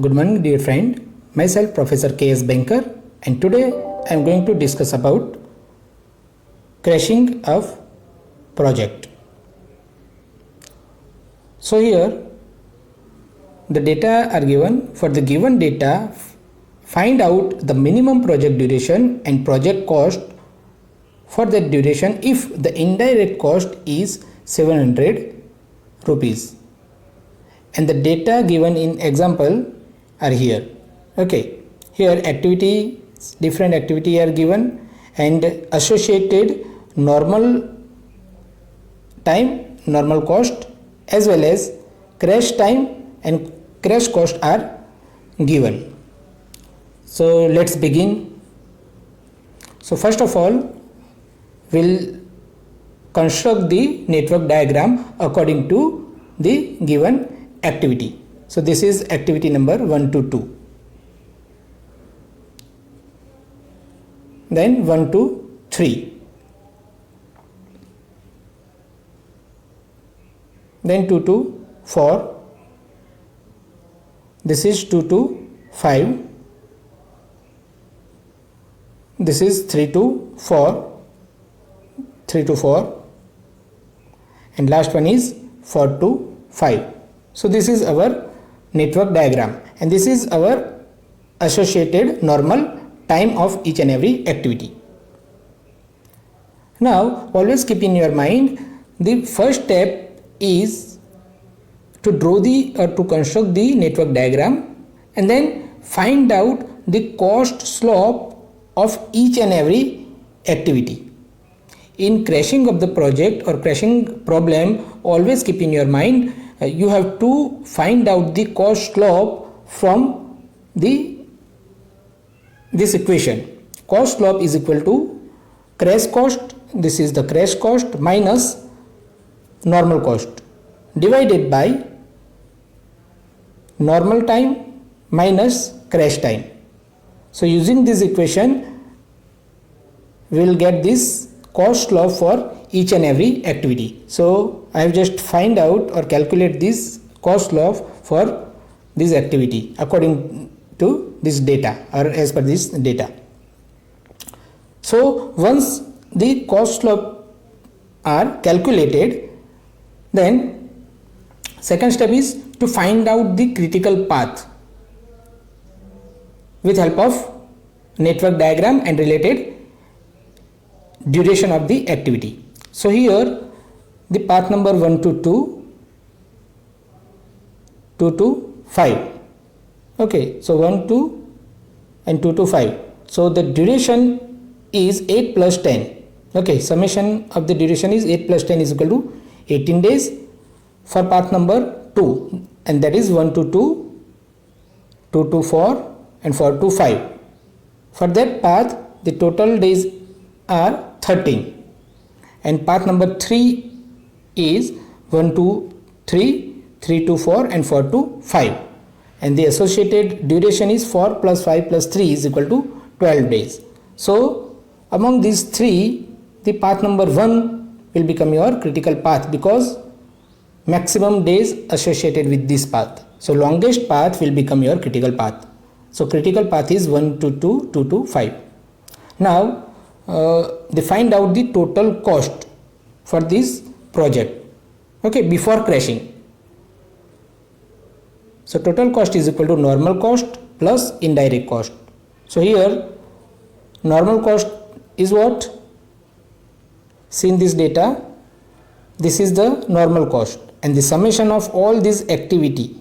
Good morning dear friend, myself Professor K.S. Banker, and today I am going to discuss about crashing of project. So here the data are given. For the given data, find out the minimum project duration and project cost for that duration if the indirect cost is 700 rupees. And the data given in example are here. Okay, here activity, different activity are given and associated normal time, normal cost, as well as crash time and crash cost are given. So let's begin. So first of all, we'll construct the network diagram according to the given activity. So this is activity number 1 to 2. Then 1 to 3. Then 2 to 4. This is 2 to 5. This is 3 to 4. 3 to 4. And last one is 4 to 5. So this is our network diagram, and this is our associated normal time of each and every activity. Now always keep in your mind, the first step is to draw to construct the network diagram and then find out the cost slope of each and every activity. In crashing of the project or crashing problem, always keep in your mind, you have to find out the cost slope from this equation. Cost slope is equal to crash cost, this is the crash cost, minus normal cost, divided by normal time minus crash time. So using this equation, we will get this cost slope for each and every activity. So I have just find out or calculate this cost slope for this activity according to this data or as per this data. So once the cost slope are calculated, then second step is to find out the critical path with help of network diagram and related duration of the activity. So here the path number 1 to 2, 2 to 5. Okay, so 1 to and 2 to 5. So the duration is 8 plus 10. Okay, summation of the duration is 8 plus 10 is equal to 18 days for path number 2, and that is 1 to 2, 2 to 4 and 4 to 5. For that path the total days are 13, and path number 3 is 1 to 3, 3 to 4 and 4 to 5, and the associated duration is 4 plus 5 plus 3 is equal to 12 days. So among these three, the path number 1 will become your critical path because maximum days associated with this path. So longest path will become your critical path. So critical path is 1 to 2, 2 to 5. Now they find out the total cost for this project, okay, before crashing. So total cost is equal to normal cost plus indirect cost. So here normal cost is what? See in this data, this is the normal cost, and the summation of all this activity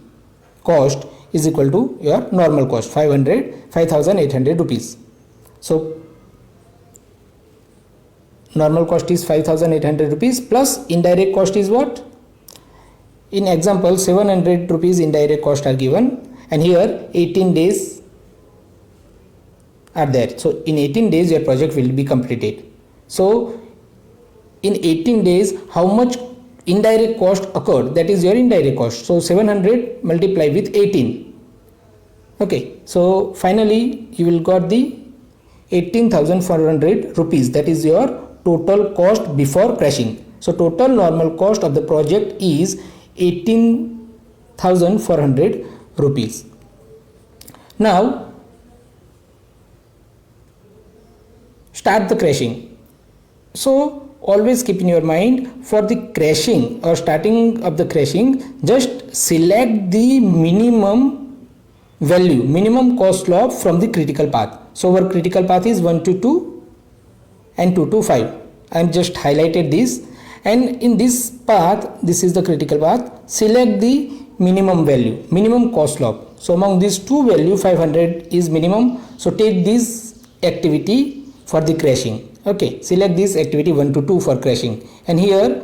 cost is equal to your normal cost, 5,800 rupees. So normal cost is 5,800 rupees plus indirect cost is what? In example 700 rupees indirect cost are given, and here 18 days are there. So in 18 days your project will be completed. So in 18 days how much indirect cost occurred, that is your indirect cost. So 700 multiplied with 18. Okay, so finally you will got the 18,400 rupees, that is your total cost before crashing. So total normal cost of the project is 18,400 rupees. Now start the crashing. So always keep in your mind, for the crashing or starting of the crashing, just select the minimum value, minimum cost log from the critical path. So our critical path is 1 to 2 and 2 to 5. I am just highlighted this, and in this path, this is the critical path, select the minimum value, minimum cost log. So among these two value, 500 is minimum. So take this activity for the crashing. Okay, select this activity 1 to 2 for crashing, and here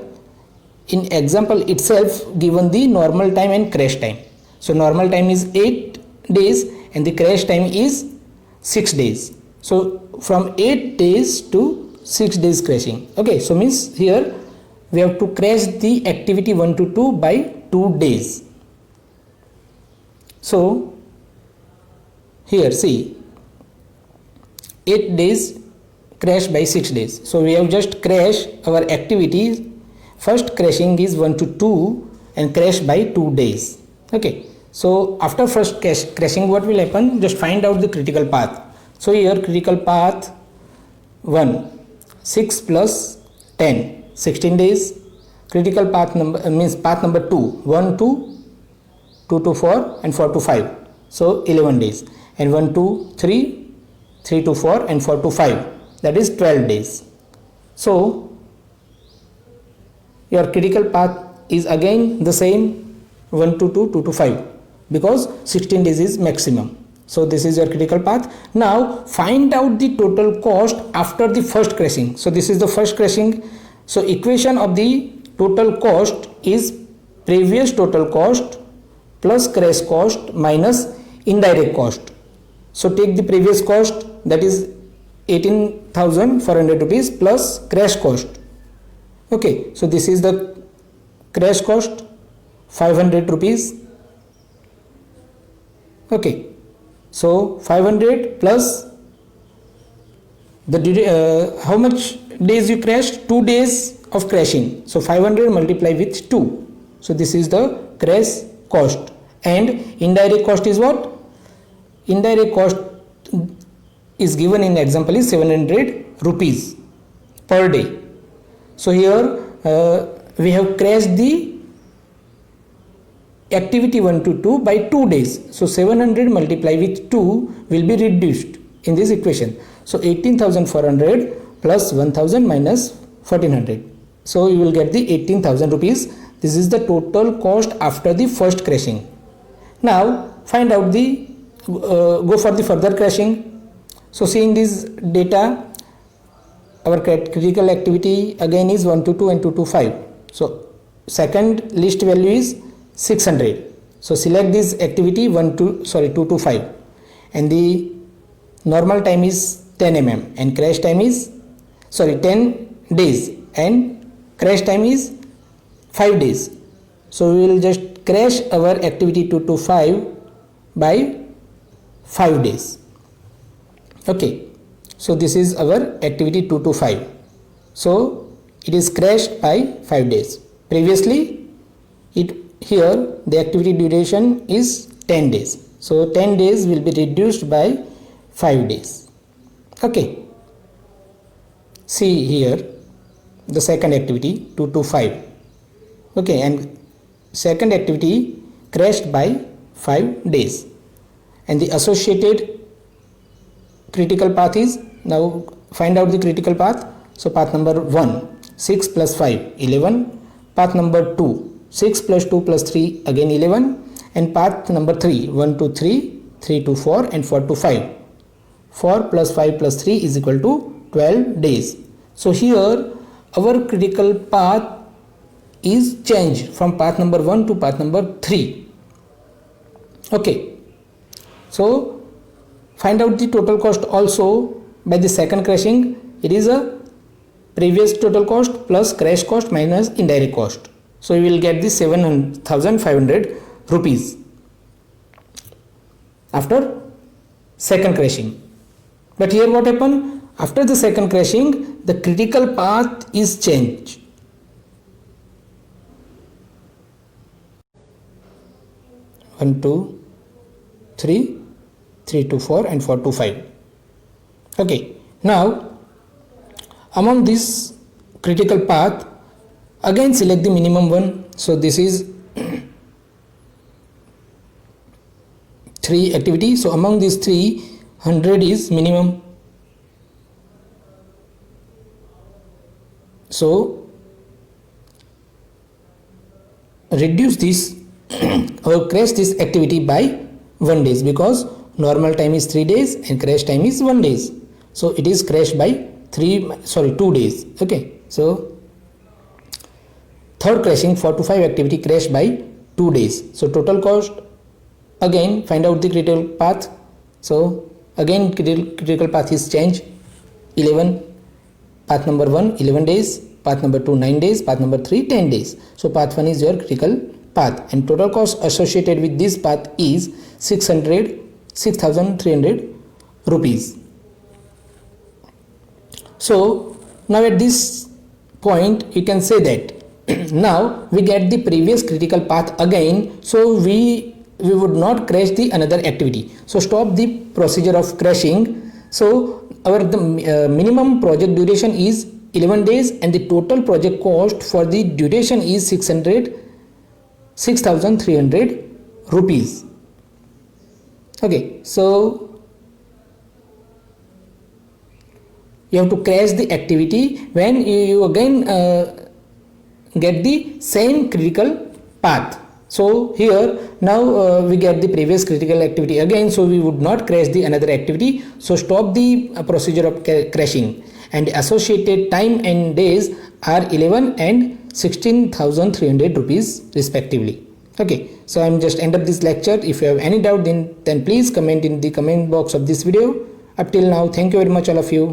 in example itself given the normal time and crash time. So normal time is 8 days and the crash time is 6 days. So from 8 days to 6 days crashing. Okay, so means here we have to crash the activity 1 to 2 by 2 days. So here see, 8 days crash by 6 days. So we have just crash our activities. First crashing is 1 to 2 and crash by 2 days. Okay, so after first crashing, what will happen? Just find out the critical path. So here critical path 1, 6 plus 10, 16 days. Critical path number means path number 2, 1 to 2 to 4 and 4 to 5. So 11 days. And 1 to 3, 3 to 4 and 4 to 5. That is 12 days. So your critical path is again the same, 1 to 2, 2 to 5, because 16 days is maximum. So this is your critical path. Now find out the total cost after the first crashing. So this is the first crashing. So equation of the total cost is previous total cost plus crash cost minus indirect cost. So take the previous cost, that is 18,400 rupees plus crash cost. Okay, so this is the crash cost, 500 rupees. Okay, so 500 plus the how much days you crashed? 2 days of crashing. So 500 multiply with 2. So this is the crash cost. And indirect cost is what? Indirect cost is given in example is 700 rupees per day. So here we have crashed the activity 1 to 2 by 2 days. So 700 multiply with 2 will be reduced in this equation. So 18,400 plus 1,000 minus 1,400. So you will get the 18,000 rupees. This is the total cost after the first crashing. Now find out the go for the further crashing. So seeing this data, our critical activity again is 1 to 2 and 2 to 5. So second list value is 600. So select this activity 2 to 5, and the normal time is 10 mm and crash time is 10 days and crash time is 5 days. So we will just crash our activity 2 to 5 by 5 days. Okay, so this is our activity 2 to 5. So it is crashed by 5 days. Previously here the activity duration is 10 days. So 10 days will be reduced by 5 days. Okay, see here the second activity 2 to 5. Okay, and second activity crashed by 5 days, and the associated critical path is, now find out the critical path. So path number 1, 6 plus 5, 11. Path number 2, 6 plus 2 plus 3, again 11. And path number 3, 1 to 3, 3 to 4 and 4 to 5. 4 plus 5 plus 3 is equal to 12 days. So here our critical path is changed from path number 1 to path number 3. Okay, so find out the total cost also by the second crashing. It is a previous total cost plus crash cost minus indirect cost. So you will get the 7,500 rupees after second crashing. But here what happened? After the second crashing, the critical path is changed. One, two, 3, 3 to 4 and 4 to 5. Okay, now among this critical path, again select the minimum one. So this is 3 activity. So among these 3, 100 is minimum. So reduce this or crash this activity by 1 day, because normal time is 3 days and crash time is 1 day. So it is crashed by 2 days. Okay, so third crashing 4 to 5 activity crashed by 2 days. So total cost, again find out the critical path. So again critical path is change 11. Path number 1 11 days, path number 2 9 days, path number 3 10 days. So path 1 is your critical path, and total cost associated with this path is 6,300 rupees. So now at this point you can say that now we get the previous critical path again, so we would not crash the another activity. So stop the procedure of crashing. So the minimum project duration is 11 days and the total project cost for the duration is 6,300 rupees. Okay, so you have to crash the activity when you again get the same critical path. So here now we get the previous critical activity again, so we would not crash the another activity. So stop the procedure of crashing, and associated time and days are 11 and 16,300 rupees respectively. Okay, so I'm just end up this lecture. If you have any doubt, then please comment in the comment box of this video. Up till now, thank you very much all of you.